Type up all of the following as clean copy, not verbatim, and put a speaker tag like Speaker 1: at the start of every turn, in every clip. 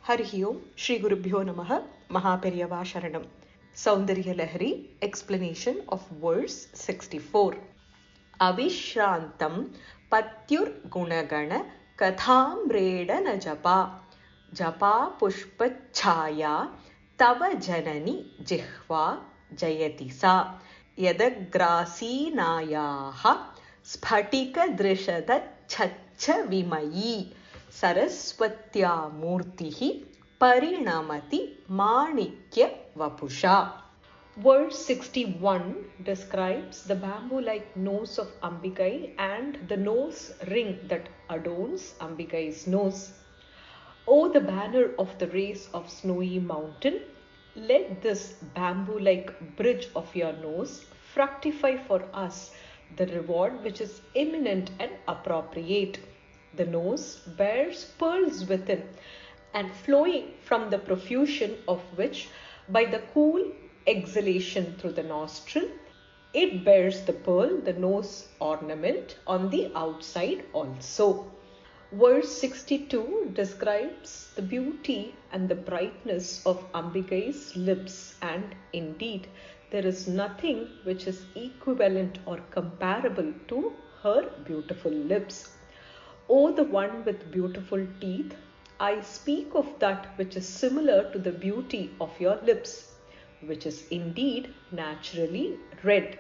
Speaker 1: Harihi Om, Shri Gurubhyo Namaha, Mahaperiyava Sharanam. Soundarya Lahari, explanation of verse 64. Avishrantam Patyur Gunagana Kathamredana Japa Japa Pushpachaya Tava Janani Jihva Jayati Sa Yadagrasinayaha Sphatika Drishada Chacha Vimayi Saraswatya Murtihi Parinamati Manikya Vapusha. Verse 61 describes the bamboo-like nose of Ambikai and the nose ring that adorns Ambikai's nose. O the banner of the race of snowy mountain, let this bamboo-like bridge of your nose fructify for us the reward which is imminent and appropriate. The nose bears pearls within, and flowing from the profusion of which, by the cool exhalation through the nostril, it bears the pearl, the nose ornament, on the outside also. Verse 62 describes the beauty and the brightness of Ambikai's lips, and indeed there is nothing which is equivalent or comparable to her beautiful lips. O the one with beautiful teeth, I speak of that which is similar to the beauty of your lips, which is indeed naturally red.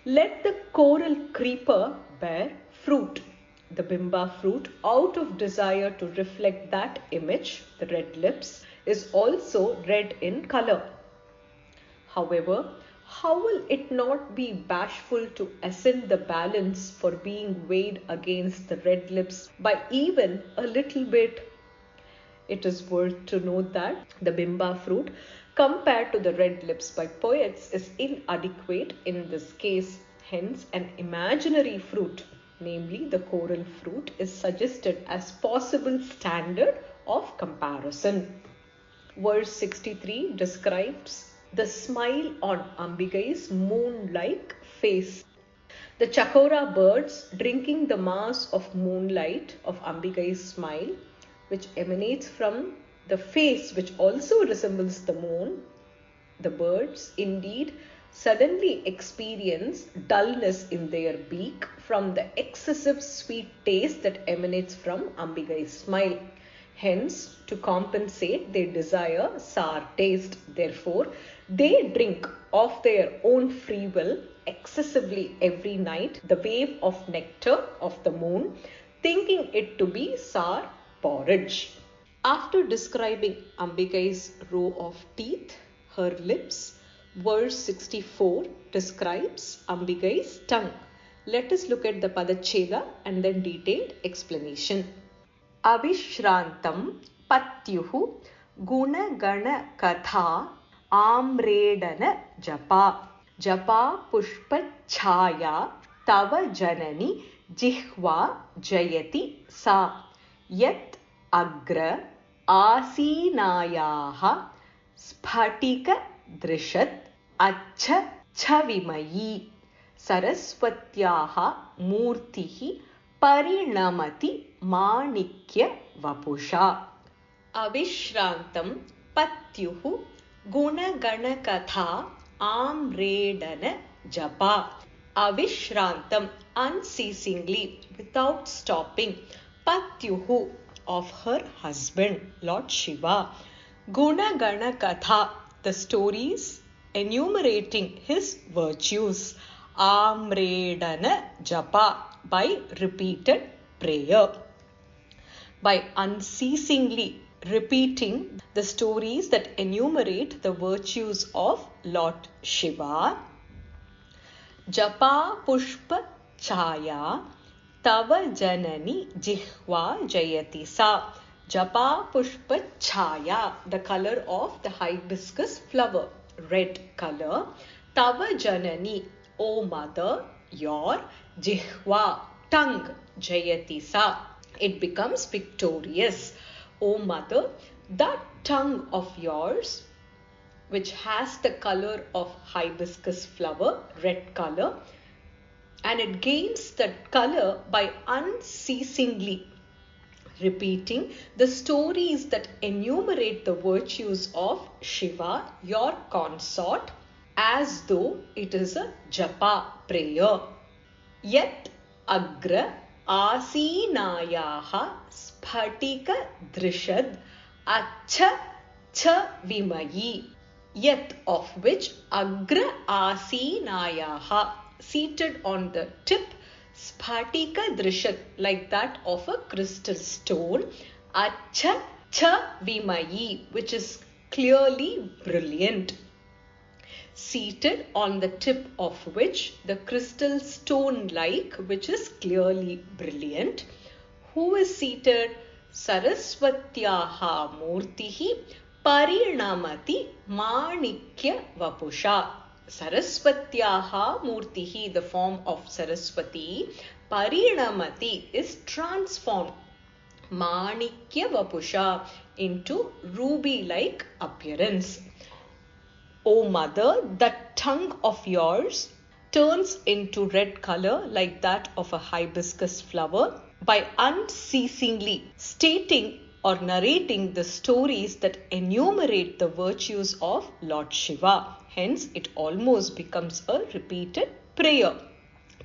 Speaker 1: Let the coral creeper bear fruit, the bimba fruit, out of desire to reflect that image, the red lips, is also red in color. However, how will it not be bashful to ascend the balance for being weighed against the red lips by even a little bit? It is worth to note that the bimba fruit compared to the red lips by poets is inadequate in this case. Hence, an imaginary fruit, namely the coral fruit, is suggested as possible standard of comparison. Verse 63 describes the smile on Ambikai's moon-like face. The chakora birds drinking the mass of moonlight of Ambikai's smile, which emanates from the face which also resembles the moon, the birds indeed suddenly experience dullness in their beak from the excessive sweet taste that emanates from Ambikai's smile. Hence, to compensate, they desire sour taste. Therefore, they drink of their own free will excessively every night the wave of nectar of the moon, thinking it to be sour porridge. After describing Ambikai's row of teeth, her lips, verse 64 describes Ambikai's tongue. Let us look at the Padachela and then detailed explanation. Avishrantam Patyuhu Gunagana Katha Amredana Japa Japa Pushpa Chaya Tava Janani Jihva Jayati Sa Yat Agra Asinayaha Sphatika Drishat Acha Chavimayi Saraswatyaha Murtihi Parinamati Manikya Vapusha. Avishrantam Patyuhu Gunagana Katha Amredana Japa. Avishrantam, unceasingly, without stopping, Patyuhu, of her husband, Lord Shiva. Gunagana Katha, the stories enumerating his virtues. Amredana Japa, by repeated prayer. By unceasingly repeating the stories that enumerate the virtues of Lord Shiva, Japa Pushpa Chaya Tava Janani Jihva Jayati Sa. Japa Pushpa Chaya, the color of the hibiscus flower, red color. Tava Janani, O mother, your Jihva, tongue, Jayati Sa, it becomes victorious. O mother, that tongue of yours, which has the color of hibiscus flower, red color, and it gains that color by unceasingly repeating the stories that enumerate the virtues of Shiva, your consort, as though it is a japa prayer. Yet agra asinayaha sphatika drishad acha cha vimayi. Yet of which agra asinayaha, seated on the tip, sphatika drishad, like that of a crystal stone, acha cha vimayi, which is clearly brilliant. Seated on the tip of which the crystal stone like, which is clearly brilliant. Who is seated? Saraswatyaha murtihi parinamati manikya vapusha. Saraswatyaha murtihi, the form of Saraswati, parinamati is transformed, manikya vapusha, into ruby-like appearance. O mother, that tongue of yours turns into red color like that of a hibiscus flower by unceasingly stating or narrating the stories that enumerate the virtues of Lord Shiva. Hence, it almost becomes a repeated prayer.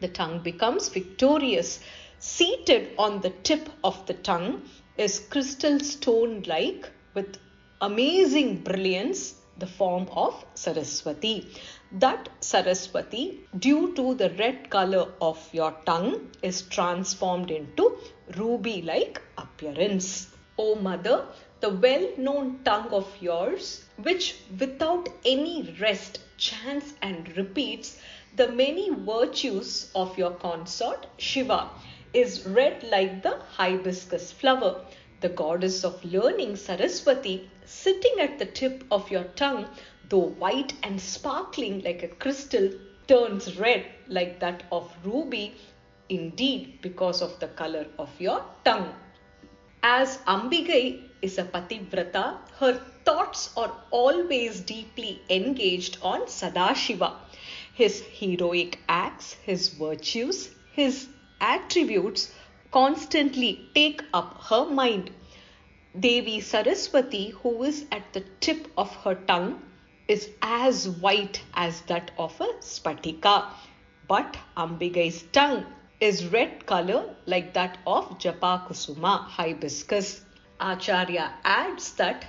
Speaker 1: The tongue becomes victorious. Seated on the tip of the tongue is crystal stone-like with amazing brilliance, the form of Saraswati. That Saraswati, due to the red color of your tongue, is transformed into ruby-like appearance. O mother, the well-known tongue of yours, which without any rest chants and repeats the many virtues of your consort Shiva, is red like the hibiscus flower. The goddess of learning, Saraswati, sitting at the tip of your tongue, though white and sparkling like a crystal, turns red like that of ruby, indeed because of the color of your tongue. As Ambigai is a pativrata, her thoughts are always deeply engaged on Sadashiva, his heroic acts, his virtues, his attributes constantly take up her mind. Devi Saraswati, who is at the tip of her tongue, is as white as that of a spatika, but Ambigai's tongue is red color like that of Japa Kusuma, hibiscus. Acharya adds that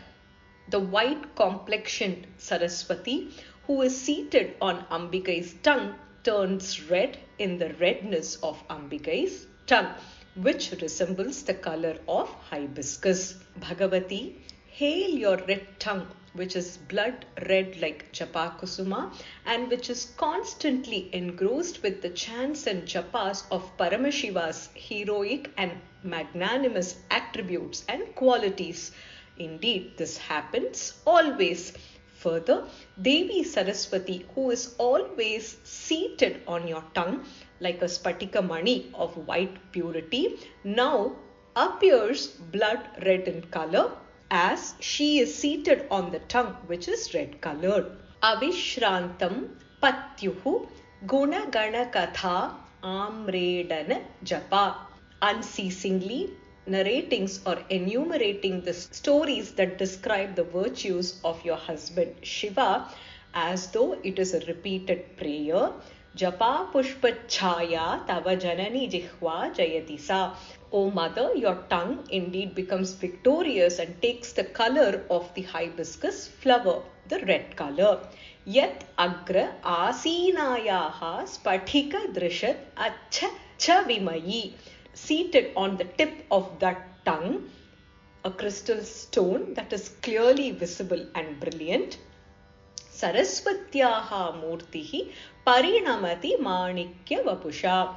Speaker 1: the white complexioned Saraswati, who is seated on Ambigai's tongue, turns red in the redness of Ambigai's tongue, which resembles the color of hibiscus. Bhagavati, hail your red tongue, which is blood red like Japa Kusuma and which is constantly engrossed with the chants and japas of Paramashiva's heroic and magnanimous attributes and qualities. Indeed, this happens always. Further, Devi Saraswati, who is always seated on your tongue like a spatika mani of white purity, now appears blood red in color as she is seated on the tongue, which is red colored. Avishrantam patyuhu gunagana katha amredana japa. Unceasingly narrating or enumerating the stories that describe the virtues of your husband Shiva as though it is a repeated prayer. Japa pushpa chaya tava janani jihva jayati sa. O mother, your tongue indeed becomes victorious and takes the color of the hibiscus flower, the red color. Yet agra asinayaha spatika drishat acha cha vimayi. Seated on the tip of that tongue, a crystal stone that is clearly visible and brilliant. Saraswatyaha murtihi parinamati manikya vapusha.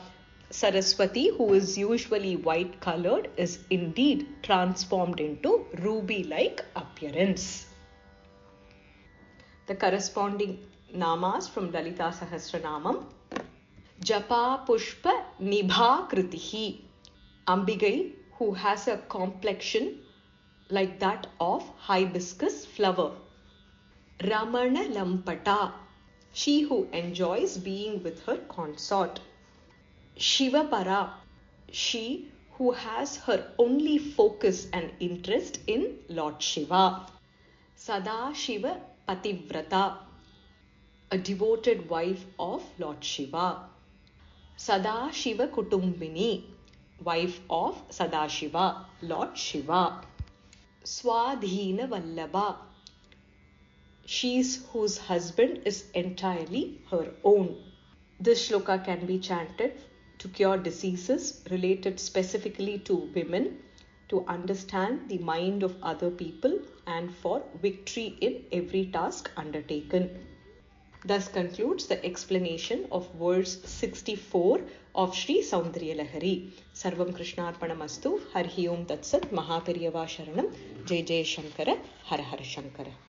Speaker 1: Saraswati, who is usually white colored, is indeed transformed into ruby-like appearance. The corresponding namas from Lalita Sahasranamam. Japa Pushpa Nibha Kritihi. Ambigai, who has a complexion like that of hibiscus flower. Ramana Lampata, she who enjoys being with her consort. Shivapara, she who has her only focus and interest in Lord Shiva. Sadashiva Pativrata, a devoted wife of Lord Shiva. Sadashiva Kutumbini, wife of Sadashiva, Lord Shiva. Swadhina Vallabha, she's whose husband is entirely her own. This shloka can be chanted to cure diseases related specifically to women, to understand the mind of other people, and for victory in every task undertaken. Thus concludes the explanation of verse 64 of Sri Soundarya Lahari. Sarvam Krishnarpanamastu. Harhi Om Tat Sat. Mahaperiyava Sharanam. Jai Jai Shankara. Har Har Shankara.